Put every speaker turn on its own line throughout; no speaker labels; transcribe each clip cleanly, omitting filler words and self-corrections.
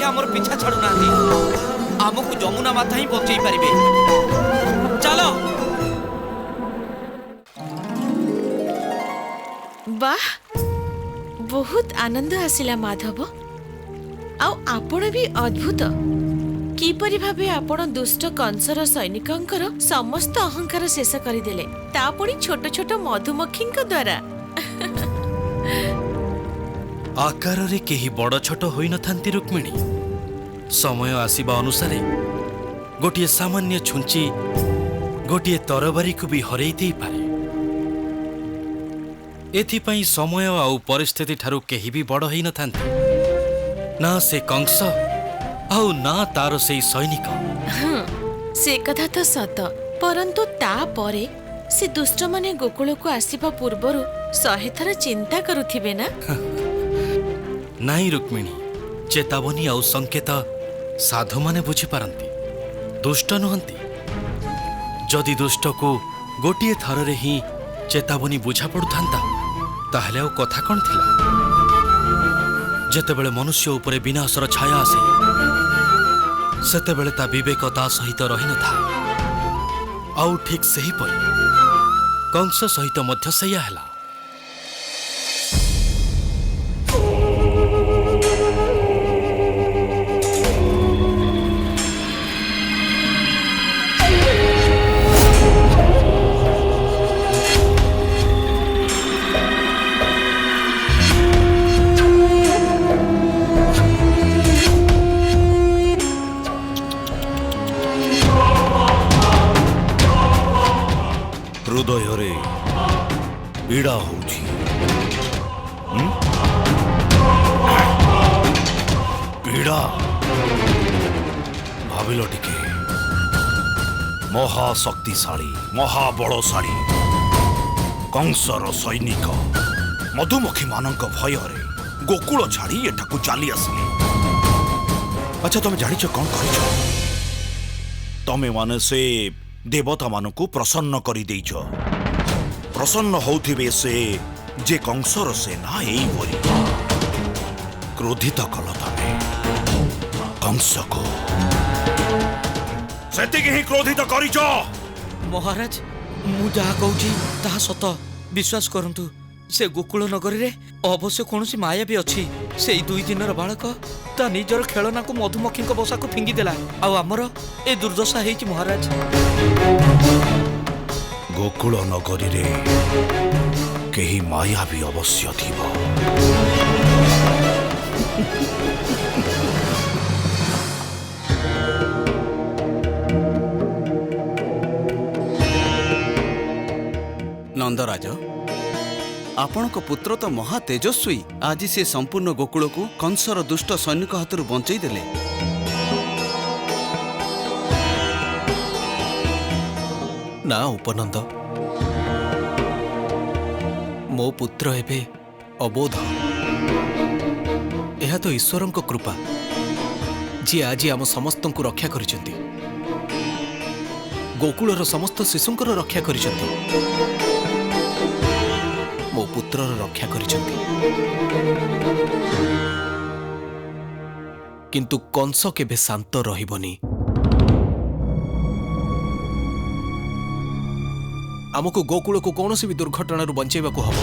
देखिए आमर पीछा छाड़ू ना आमको जमुना माता ही बचई पारे। चलो
वाह बहुत आनंद आसिला माधव। आउ आपण भी अद्भुत किपरि भाबे आपण दुष्ट कंसर सैनिकंकर समस्त अहंकार शेष करदेले तापणी छोट छोट मधुमक्खीଙ୍କ द्वारा।
आकार रे केही बड़ छोट होई न थांती रुक्मिणी। समय आसीबा अनुसारे गोटिए सामान्य छुंची गोटिए तरबारी को भी हरई दे पारे। एथिपाई समय आउ परिस्थिति ठारू केही भी बड़ होई न थांती, ना से कंस आउ ना तार से सैनिक।
हाँ, से कथा तो सत, परंतु ता परे से दुष्ट माने गोकुल को आसीबा पूर्वरु 100 थर चिंता करुथिबे ना?
नाई रुक्मिणी, चेतावनी आउ संकेत साधु माने बुझी पारंती, दुष्ट नुहंती। जदि दुष्ट को गोटिए थर रे ही चेतावनी बुझा पड़ुथांता ताहले आउ कथा कौन थिला? जेतेबेले मनुष्य उपरे विनाशर छाया आसे सेतेबेले ता विवेकता सहित रही न था। आउ ठीक सही परी कंस सहित मध्य सैया हैला।
हृदय पीड़ा होउछि। पीड़ा भाविल टिके महाशक्तिशाली महाबलशाली कंसर सैनिक मधुमक्खी मानक भयरे गोकुल छाड़ी एठाकू चली आसिले। अच्छा तुम जानिଛ कौन करिଛ? तमे माने से देवता मानकू प्रसन्न करी देइछ। प्रसन्न होउथिबे से जे कंसर सेना एई परी क्रोधित कल तमे कंस को सेतिक ही क्रोधित करिछ।
महाराज मु जहा कहूची ताहा सत, विश्वास करंतु से गोकुल नगरी रे अवश्य कौनसी माया भी अच्छी। से 2 दिनर बालक ता निजर खेलना को मधुमक्खी बसा को फिंगी देला आ हमर ए दुर्दशा हेची महाराज।
गोकुल नगरी रे केही माया भी अवश्य थिबो।
नंदराज आपण को पुत्र तो महा तेजस्वी। आज से संपूर्ण गोकुल को कंसर दुष्ट सैनिक हाथरू बंचई देले।
ना उपनंद, मो पुत्र एबे अबोध। यह तो ईश्वर कृपा जी आज आम समस्त को रक्षा करिसेंती। गोकुलर समस्त शिशुंकर रक्षा करिसेंती। मो पुत्र रक्षा करिसेंती। किंतु कंस केबे शांत रहिबनी। आमको गोकुल को कौन भी दुर्घटना बंचाइबा को हब।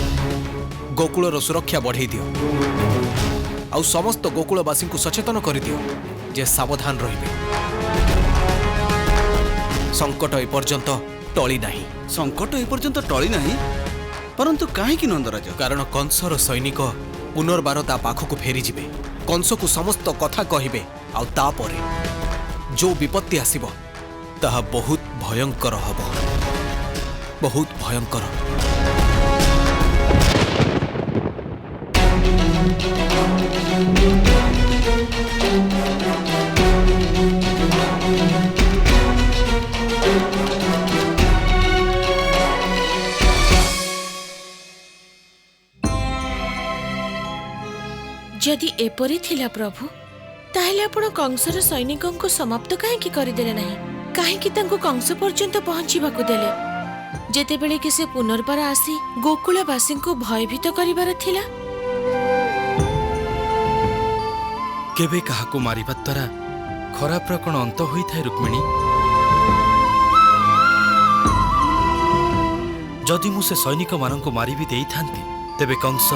गोकुलर सुरक्षा बढ़ाई दियो आउ समस्त गोकुलवासी को सचेतन कर दियो जे सावधान रहिबे। संकट एपर्यंत टली नाही।
संकट एपर्यंत टली नाही, परंतु काहेकि नंदराज?
कारण कंसर सैनिक पुनर्बार ता पाखक फेरी जिबे। कंस को समस्त कथा कहिबे आउ तापरे जो विपत्ति आसीबो ताहा बहुत भयंकर हबो, बहुत भयंकर।
जदि एपरी थिला प्रभु ताहेले आपण कंसर सैनिकों को समाप्त काहेकि करदेले नाही? काहेकि तांको कंस पर्यंत पहुंचीबाकू देले जेतेबेले कि से पुनर्बार आसी गोकुलवासी को भयभीत करिबार थिला?
केबे काहाकू मारिबा द्वारा खरापर कौन अंत होइथाय रुक्मिणी? जदि मु से सैनिक मानंकु मारि भी देई थांती तेबे कंस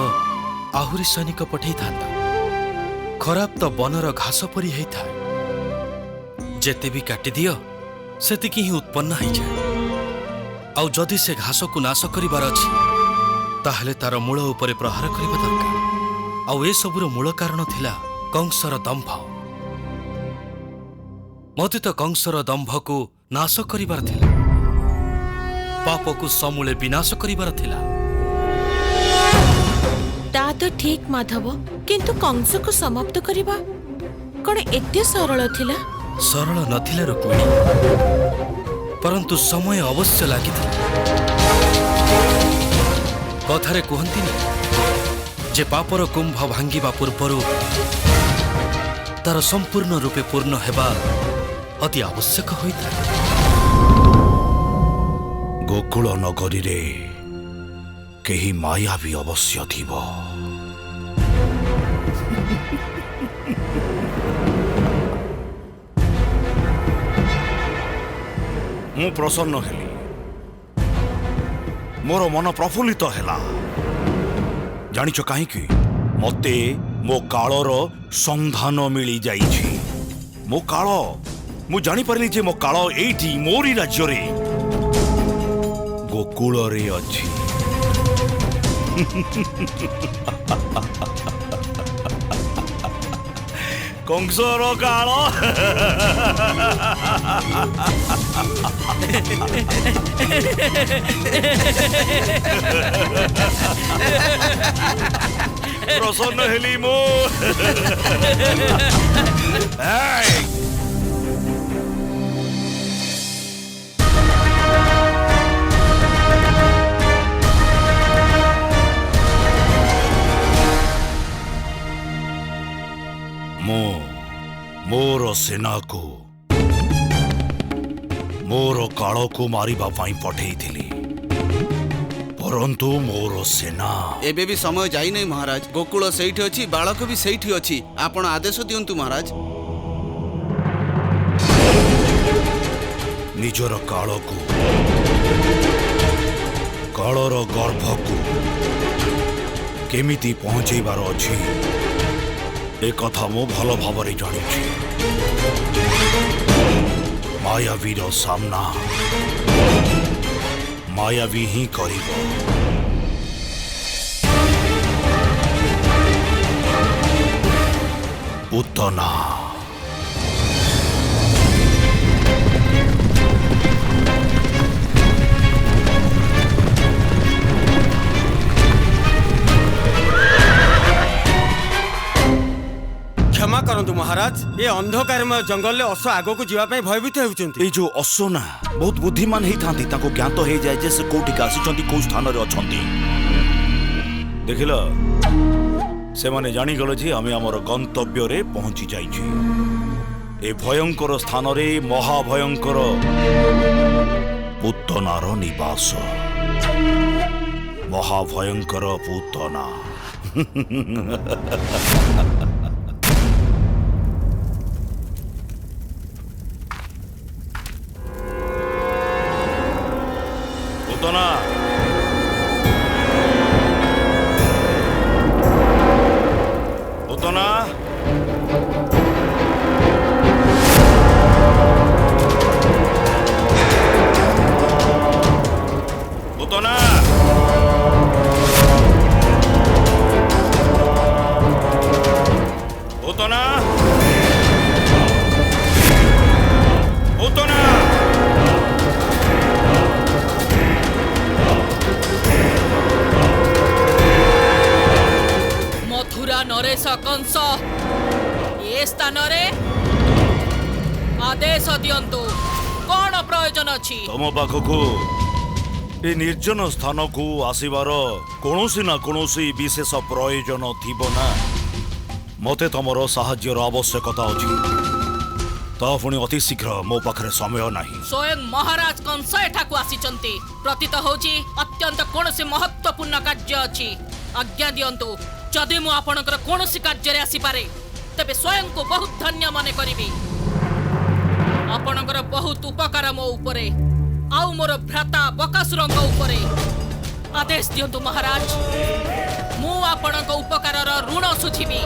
आहुरी सैनिक पठेई थांता। खराब तो बनर घास परी हेई थाए, जेते भी काटी दियो सेतिकी ही उत्पन्न होई जाए। आउ जदि से घास को नाश करिबार अछि ताहले तार मूल उपरे प्रहार करिबा दरकार। आउ ए सबुर मूल कारण थिला कंसर दंभ। मते तो कंसर दंभ को नाश करिबार थिला, पाप को समूले विनाश करिबार थिला।
ता तो ठीक माधव, किंतु कंस को समाप्त करिबा कौन एते सरल थिला?
सरल नथिला रुक्मिणी, परंतु समय अवश्य लागिथिला। कथारे कहंतिनी जे पापर कुंभ भांगिबा पूर्वरु तार संपूर्ण रूपे पूर्ण हेबा अति आवश्यक होइଥାଏ।
गोकुल नगरी रे केही मायावी अवश्य थिबो। मु प्रसन्न हेली, मोर मन प्रफुल्लित हेला। जानिछ काहीकि मते मो कालर संधान मिली जाइछि। मो काल मु जानी पारली जे मो काल एठी मोरी राज्य रे गोकुल रे अछि। कंसर काल प्रसन्न हेली मो। मोर सेना को मोर काल को मारिबा पाई पठेइथिली, परंतु मोर सेना
एबे भी समय जाई नहीं महाराज। गोकुल सेठी अछि, बालक भी सेठी अछि। आपण आदेश दियंतु महाराज।
निजर काल को कालर गर्भ को केमिति पहुंचेबार अछि ए कथा मो भल भावरे जानिछि। मायावीर सामना मायावी ही करिबो। पूतना
क्षमा करंतु महाराज, ये अंधकारमय जंगल ले अश्व आगो को जीवा भयभीत होउचंती।
ए जो अश्व ना बहुत बुद्धिमान ही थांती, ताको ज्ञात हो जाए जे से कोठी का आसीचंती, को स्थान रे अछंती। देखिला से माने जानी गलो जे हमें हमर गंतव्य रे पहुंची जाइछि। ए भयंकर स्थान रे महाभयंकर पूतनार निवास। महाभयंकर पूतना। पूतना पूतना पूतना पूतना पूतना
मथुरा नरेश कंस ए स्थान रे आदेश दियंतु, कौन प्रयोजन अछि?
तम पाखकु ए निर्जन स्थान को आसीबार कोनोसी ना कोनोसी विशेष प्रयोजन थिबो ना। मते तमर साहाय्यर आवश्यकता अछि, ता पुणी अति शीघ्र मो पाखरे समय नाही।
स्वयं महाराज कंस एठाकु आसीचंती, प्रतीत होची अत्यंत कोनोसी महत्वपूर्ण कार्य अछि। आज्ञा दियंतु, जदि मु आपणकर कोनोसी कार्य रे आसी पारे
तेबे स्वयं को बहुत धन्य माने करिबी। आपणकर बहुत उपकार मो उपरे आउ मोर भ्राता बकासुरंग उपरे आदेश दियंतु महाराज। मु आपणक उपकारर ऋण सुझिबी।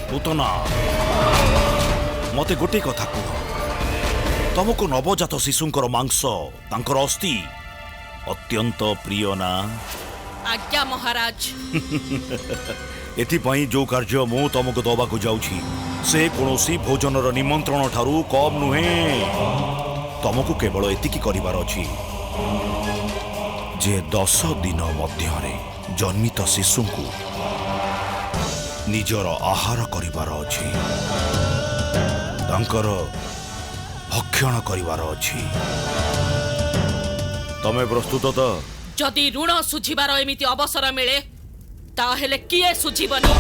पूतना मते गोटे कथा कह, तुमको नवजात शिशुंकर मांस तांकर अस्थि अत्यंत प्रिय ना?
आज्ञा महाराज।
एथिपाई जो कार्य मु तुमको दबाकू जाउछि से कोनोसी भोजनर निमंत्रण ठारू कम नुहे। तुमको केवल एतिकी करिवार अछि जे 10 दिन मध्यरे जन्मित शिशुंकु निजर आहार करिवार अछि, तांकर भक्षण करिवार अछि। तमे प्रस्तुत त?
जदि ऋण सुझिबार एमिति अवसर मिले ताहेले किए सुझिबनी।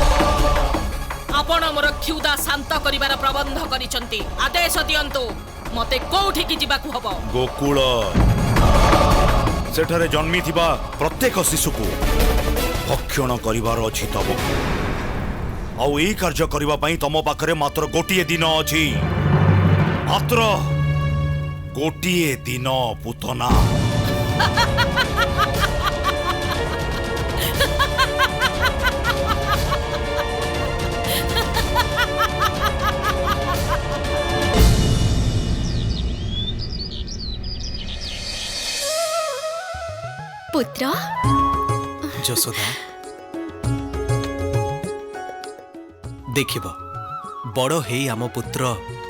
आपण मोर क्षुदा शांत करिबार प्रबंध करिसंती। आदेश दियंतु मते कोठी की जिबाकू हबो।
गोकुल सेठारे जन्मी थिबा प्रत्येक शिशुको भक्षण करिवार अछि तमको। आउ एई कार्य करिबा पई तम पाखरे मात्र गोटिए दिन अछि, मात्र गोटिए दिन पुतना।
पुत्र
যশোদা ଦେଖିବ, ବଡ଼ ହେଇ ଆମ ପୁତ୍ର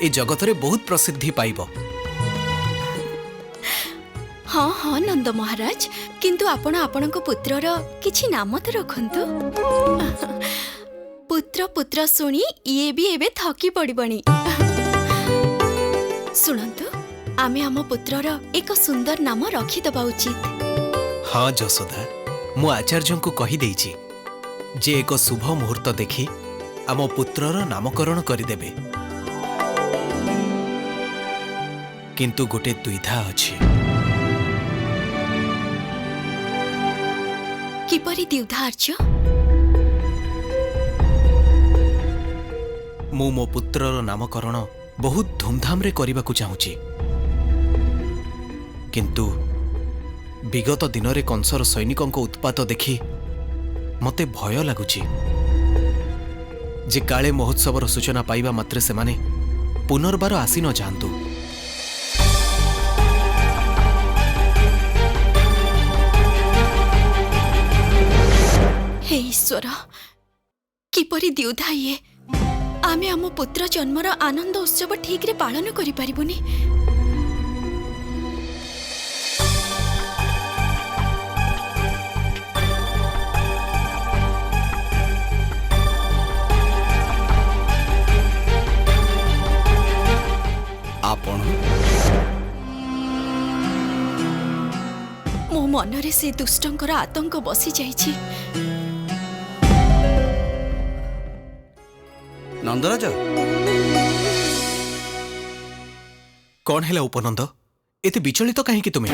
ଏ ଜଗତରେ ବହୁତ ପ୍ରସିଦ୍ଧି ପାଇବ।
हाँ हाँ नंद महाराज, किंतु आपण आपणक पुत्रर किछि नाम तो रखंतु। पुत्र पुत्र सुनी ये भी एबे थकी पड़िबणी। सुनंतु, आमे आम पुत्रर एक सुंदर नाम रखी दबा उचित।
हाँ ଯଶୋଦା, ମୁଁ ଆଚାର୍ଯ୍ୟଙ୍କୁ କହିଦେଇଛି ଯେ ଏକ ଶୁଭ ମୁହୂର୍ତ୍ତ ଦେଖି ଆମ ପୁତ୍ରର ନାମକରଣ କରିଦେବେ। କିନ୍ତୁ ଗୋଟେ ଦ୍ୱିଧା ଅଛି।
किपरि द्युधार्य?
ମୁଁ ମୋ ପୁତ୍ରର ନାମକରଣ ବହୁତ ଧୁମଧାମରେ କରିବାକୁ ଚାହୁଁଛି, କିନ୍ତୁ ବିଗତ ଦିନରେ କଂସର ସୈନିକଙ୍କ ଉତ୍ପାତ ଦେଖି ମୋତେ ଭୟ ଲାଗୁଛି ଯେ କାଳେ ମହୋତ୍ସବର ସୂଚନା ପାଇବା ମାତ୍ରେ ସେମାନେ ପୁନର୍ବାର ଆସି ନ ଯାଆନ୍ତୁ।
हे ईश्वर, किपरि द्युधा ये? आमे आम पुत्र जन्मर आनंद उत्सव ठीक रे पालन करि परिबुनी।
आपण
मो मनरे से दुष्टंकर आतंक बसी जाइछि।
नंदराज,
कौन है उपनंद? एते विचलित काहेकि तुमे?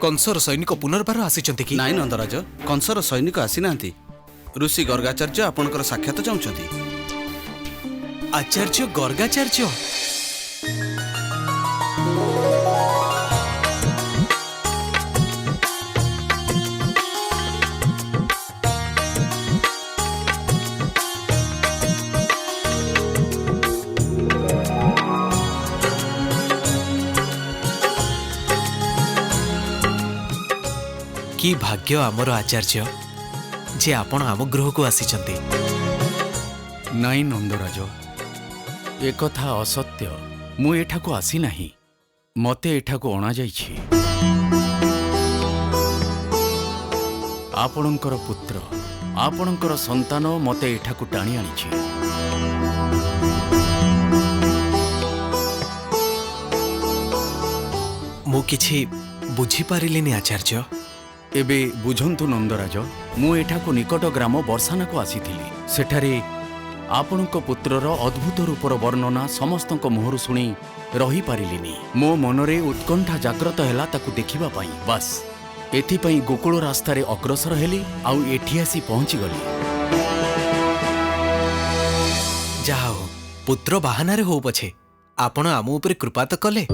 कंसर सैनिक पुनर्बार आसिचंती कि?
नाई नंदराज, कंसर सैनिक आसी नांती। ऋषि गर्गाचार्य आपणकर साक्षात चाहुचंती।
आचार्य गर्गाचार्य? कि भाग्य आमर आचार्य जे आपण आम गृह को आसिचंती।
नाई नंदराज, एकथा असत्य। मु एठाको आसी नाही, मते एठाको अणा जाइछि। आपणकर पुत्र, आपणकर संतान मते एठाको टाणी आनिछि।
मु किछि बुझी पारिलिनी आचार्य।
एबे बुझंतु नंदराज, मु एठाको निकट ग्राम बर्षाना को आसीथिली। सेठारे आपणक पुत्रर अद्भुत रूपर वर्णना समस्तक मुहरु शुणी रही पारिलिनी। मो मनरे उत्कंठा जाग्रत हैला ताकु देखिबा पई। बास ଏଥିପାଇଁ ଗୋକୁଳ ରାସ୍ତାରେ ଅଗ୍ରସର ହେଲି ଆଉ ଏଠି ଆସି ପହଞ୍ଚିଗଲି।
ଯାହା ହଉ ପୁତ୍ର ବାହାନାରେ ହଉ ପଛେ ଆପଣ ଆମ ଉପରେ କୃପା ତ କଲେ।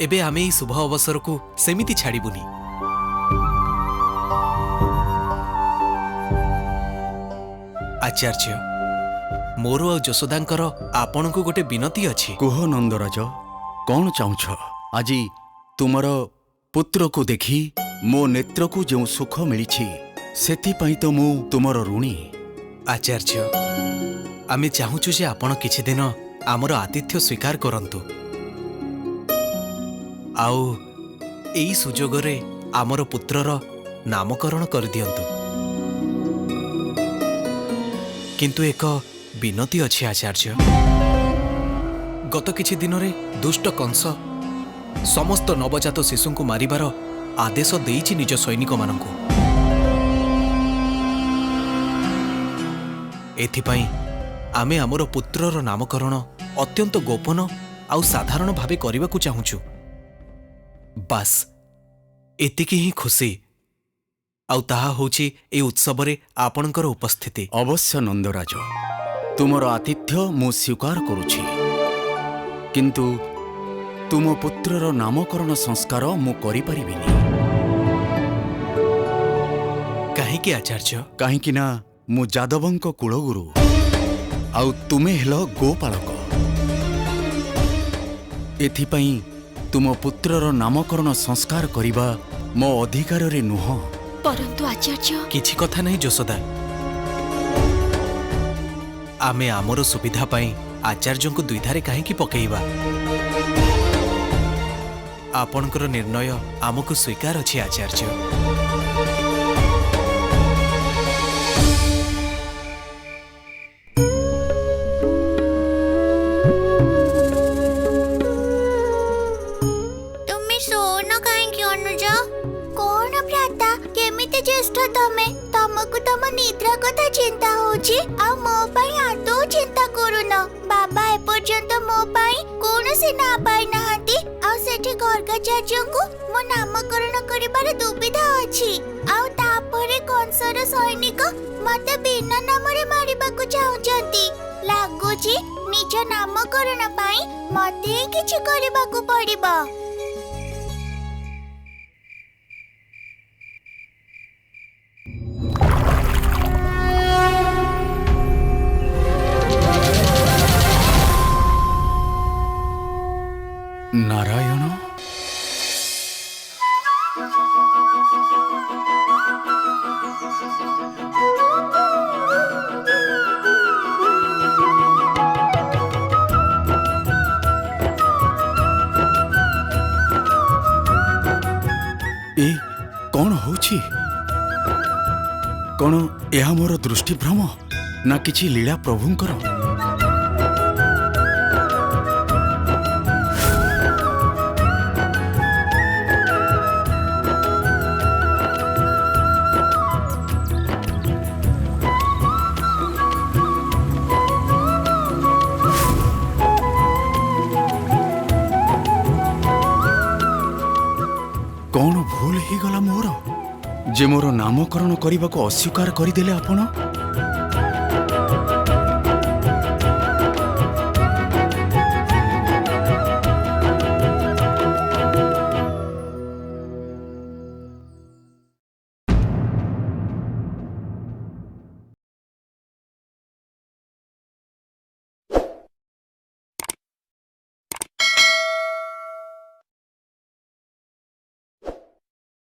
ଏବେ ଆମେ ଏଇ ଶୁଭ ଅବସରକୁ ସେମିତି ଛାଡ଼ିବୁନି। ଆଚାର୍ଯ୍ୟ, ମୋର ଆଉ ଯଶୋଦାଙ୍କର ଆପଣଙ୍କୁ ଗୋଟେ ବିନତି ଅଛି।
କୁହ ନନ୍ଦରାଜ, କ'ଣ ଚାହୁଁଛ? ଆଜି ତୁମର ପୁତ୍ରକୁ ଦେଖି ମୋ ନେତ୍ରକୁ ଯେଉଁ ସୁଖ ମିଳିଛି ସେଥିପାଇଁ ତ ମୁଁ ତୁମର ଋଣୀ।
ଆଚାର୍ଯ୍ୟ, ଆମେ ଚାହୁଁଛୁ ଯେ ଆପଣ କିଛି ଦିନ ଆମର ଆତିଥ୍ୟ ସ୍ୱୀକାର କରନ୍ତୁ ଆଉ ଏଇ ସୁଯୋଗରେ ଆମର ପୁତ୍ରର ନାମକରଣ କରିଦିଅନ୍ତୁ। କିନ୍ତୁ ଏକ ବିନତି ଅଛି ଆଚାର୍ଯ୍ୟ। ଗତ କିଛି ଦିନରେ ଦୁଷ୍ଟ କଂସ ସମସ୍ତ ନବଜାତ ଶିଶୁଙ୍କୁ ମାରିବାର ଆଦେଶ ଦେଇଛି ନିଜ ସୈନିକମାନଙ୍କୁ। ଏଥିପାଇଁ ଆମେ ଆମର ପୁତ୍ରର ନାମକରଣ ଅତ୍ୟନ୍ତ ଗୋପନ ଆଉ ସାଧାରଣ ଭାବେ କରିବାକୁ ଚାହୁଁଛୁ। ବାସ୍ ଏତିକି ହିଁ ଖୁସି, ଆଉ ତାହା ହେଉଛି ଏହି ଉତ୍ସବରେ ଆପଣଙ୍କର ଉପସ୍ଥିତି।
ଅବଶ୍ୟ ନନ୍ଦରାଜ, ତୁମର ଆତିଥ୍ୟ ମୁଁ ସ୍ୱୀକାର କରୁଛି, କିନ୍ତୁ ତୁମ ପୁତ୍ରର ନାମକରଣ ସଂସ୍କାର ମୁଁ କରିପାରିବିନି।
କାହିଁକି ଆଚାର୍ଯ୍ୟ?
କାହିଁକି ନା ମୁଁ ଯାଦବଙ୍କ କୁଳଗୁରୁ ଆଉ ତୁମେ ହେଲ ଗୋପାଳକ। ଏଥିପାଇଁ ତୁମ ପୁତ୍ରର ନାମକରଣ ସଂସ୍କାର କରିବା ମୋ ଅଧିକାରରେ ନୁହଁ।
ପରନ୍ତୁ ଆଚାର୍ଯ୍ୟ,
କିଛି କଥା ନାହିଁ ଯଶୋଦା, ଆମେ ଆମର ସୁବିଧା ପାଇଁ ଆଚାର୍ଯ୍ୟଙ୍କୁ ଦ୍ୱିଧାରେ କାହିଁକି ପକେଇବା? ଆପଣଙ୍କର ନିର୍ଣ୍ଣୟ ଆମକୁ ସ୍ୱୀକାର ଅଛି ଆଚାର୍ଯ୍ୟ।
ତୁମେ ଶୋଉନ କାହିଁକି ଅନୁଜ? କଣ ଭ୍ରାତା, କେମିତି ଜ୍ୟେଷ୍ଠ ତମେ? ତମକୁ ତମ ନିଦ୍ରା କଥା ଚିନ୍ତା ହଉଛି ଆଉ ମୋ ପାଇଁ ଆଦୌ ଚିନ୍ତା କରୁନ। ବାବା ଏପର୍ଯ୍ୟନ୍ତ ମୋ ପାଇଁ କୌଣସି ନା ପାଇନାହାନ୍ତି ଆଉ ସେଠି ଗର୍ଗାଚାର୍ଯ୍ୟଙ୍କୁ ମୋ ନାମକରଣ କରିବାର ଦୁବିଧା ଅଛି। ଆଉ ତାପରେ କଂସର ସୈନିକ ମତେ ବିନା ନାମରେ ମାରିବାକୁ ଚାହୁଁଛନ୍ତି। ଲାଗୁଛି ନିଜ ନାମକରଣ ପାଇଁ ମତେ କିଛି କରିବାକୁ ପଡିବ।
ନାରାୟଣ, ଏ କ'ଣ ହେଉଛି? କ'ଣ ଏହା ମୋର ଦୃଷ୍ଟିଭ୍ରମ ନା କିଛି ଲୀଳା ପ୍ରଭୁଙ୍କର? କ'ଣ ଭୁଲ ହେଇଗଲା ମୋର ଯେ ମୋର ନାମକରଣ କରିବାକୁ ଅସ୍ୱୀକାର କରିଦେଲେ ଆପଣ?